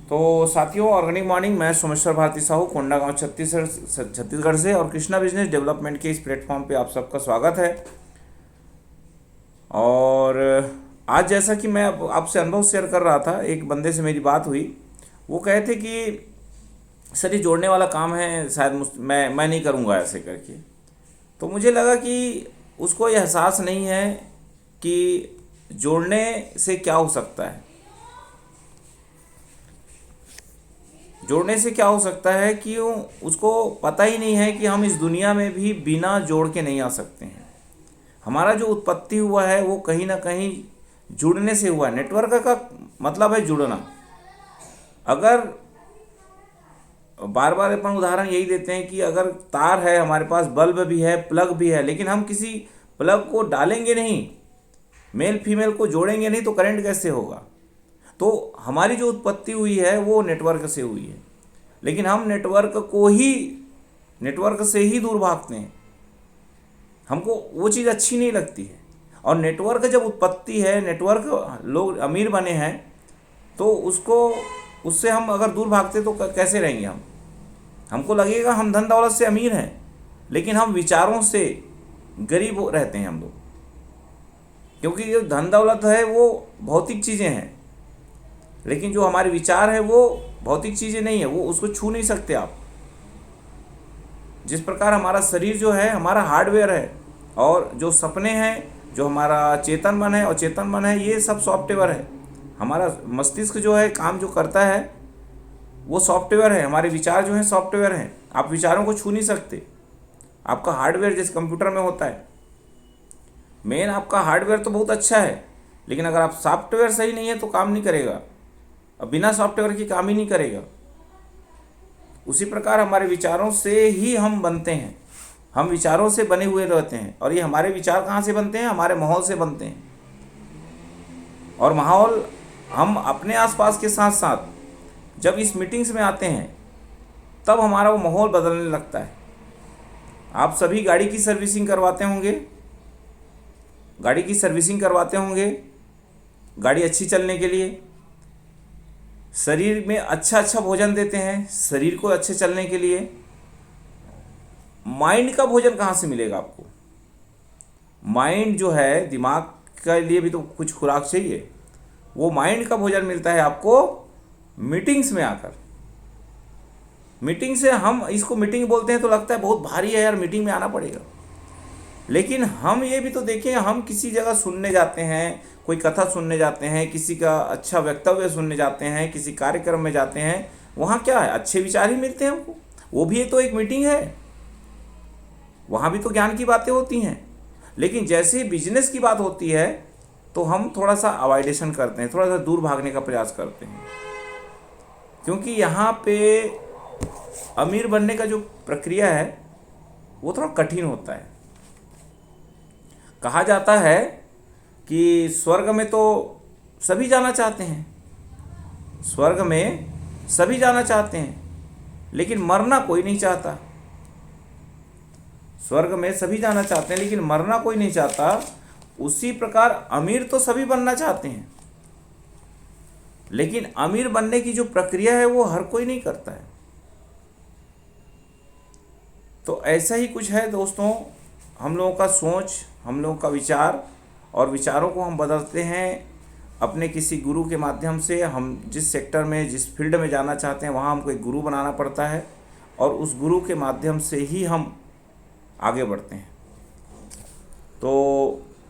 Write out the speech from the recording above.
तो साथियों, organic morning, मैं सोमेश्वर भारती साहू, कोंडागांव छत्तीसगढ़ से, और कृष्णा बिजनेस डेवलपमेंट के इस प्लेटफॉर्म पे आप सबका स्वागत है। और आज जैसा कि मैं आपसे अनुभव शेयर कर रहा था, एक बंदे से मेरी बात हुई। वो कहे थे कि सर ये जोड़ने वाला काम है, शायद मैं नहीं करूँगा ऐसे करके। तो मुझे लगा कि उसको ये एहसास नहीं है कि जोड़ने से क्या हो सकता है। जोड़ने से क्या हो सकता है कि उसको पता ही नहीं है कि हम इस दुनिया में भी बिना जोड़ के नहीं आ सकते हैं। हमारा जो उत्पत्ति हुआ है वो कहीं ना कहीं जुड़ने से हुआ है। नेटवर्क का मतलब है जुड़ना। अगर बार बार अपन उदाहरण यही देते हैं कि अगर तार है हमारे पास, बल्ब भी है, प्लग भी है, लेकिन हम किसी प्लग को डालेंगे नहीं, मेल फीमेल को जोड़ेंगे नहीं, तो करंट कैसे होगा। तो हमारी जो उत्पत्ति हुई है वो नेटवर्क से हुई है, लेकिन हम नेटवर्क से ही दूर भागते हैं। हमको वो चीज़ अच्छी नहीं लगती है। और नेटवर्क जब उत्पत्ति है, नेटवर्क लोग अमीर बने हैं, तो उससे हम अगर दूर भागते तो कैसे रहेंगे हम। हमको लगेगा हम धन दौलत से अमीर हैं, लेकिन हम विचारों से गरीब रहते हैं हम लोग। क्योंकि जो धन दौलत है वो भौतिक चीज़ें हैं, लेकिन जो हमारे विचार है वो भौतिक चीज़ें नहीं है, वो उसको छू नहीं सकते आप। जिस प्रकार हमारा शरीर जो है हमारा हार्डवेयर है, और जो सपने हैं, जो हमारा चेतन मन है और चेतन मन है, ये सब सॉफ्टवेयर है। हमारा मस्तिष्क जो है काम जो करता है वो सॉफ्टवेयर है। हमारे विचार जो हैं सॉफ्टवेयर हैं। आप विचारों को छू नहीं सकते। आपका हार्डवेयर जैसे कंप्यूटर में होता है, मेन आपका हार्डवेयर तो बहुत अच्छा है, लेकिन अगर आप सॉफ्टवेयर सही नहीं है तो काम नहीं करेगा। अब बिना सॉफ्टवेयर की काम ही नहीं करेगा। उसी प्रकार हमारे विचारों से ही हम बनते हैं। हम विचारों से बने हुए रहते हैं। और ये हमारे विचार कहाँ से बनते हैं? हमारे माहौल से बनते हैं। और माहौल हम अपने आसपास के साथ साथ जब इस मीटिंग्स में आते हैं तब हमारा वो माहौल बदलने लगता है। आप सभी गाड़ी की सर्विसिंग करवाते होंगे, गाड़ी अच्छी चलने के लिए। शरीर में अच्छा भोजन देते हैं, शरीर को अच्छे चलने के लिए। माइंड का भोजन कहाँ से मिलेगा आपको? माइंड जो है, दिमाग के लिए भी तो कुछ खुराक चाहिए। वो माइंड का भोजन मिलता है आपको मीटिंग्स में आकर। मीटिंग से हम इसको मीटिंग बोलते हैं तो लगता है बहुत भारी है यार, मीटिंग में आना पड़ेगा। लेकिन हम ये भी तो देखें, हम किसी जगह सुनने जाते हैं, कोई कथा सुनने जाते हैं, किसी का अच्छा वक्तव्य सुनने जाते हैं, किसी कार्यक्रम में जाते हैं, वहाँ क्या है? अच्छे विचार ही मिलते हैं हमको। वो भी तो एक मीटिंग है, वहाँ भी तो ज्ञान की बातें होती हैं। लेकिन जैसे ही बिजनेस की बात होती है तो हम थोड़ा सा अवॉइडेशन करते हैं, थोड़ा सा दूर भागने का प्रयास करते हैं। क्योंकि यहाँ पे अमीर बनने का जो प्रक्रिया है वो थोड़ा कठिन होता है। कहा जाता है कि स्वर्ग में तो सभी जाना चाहते हैं, स्वर्ग में सभी जाना चाहते हैं, लेकिन मरना कोई नहीं चाहता। स्वर्ग में सभी जाना चाहते हैं, लेकिन मरना कोई नहीं चाहता। उसी प्रकार अमीर तो सभी बनना चाहते हैं, लेकिन अमीर बनने की जो प्रक्रिया है वो हर कोई नहीं करता है। तो ऐसा ही कुछ है दोस्तों। हम लोगों का सोच, हम लोगों का विचार, और विचारों को हम बदलते हैं अपने किसी गुरु के माध्यम से। हम जिस सेक्टर में, जिस फील्ड में जाना चाहते हैं, वहाँ हमको एक गुरु बनाना पड़ता है, और उस गुरु के माध्यम से ही हम आगे बढ़ते हैं। तो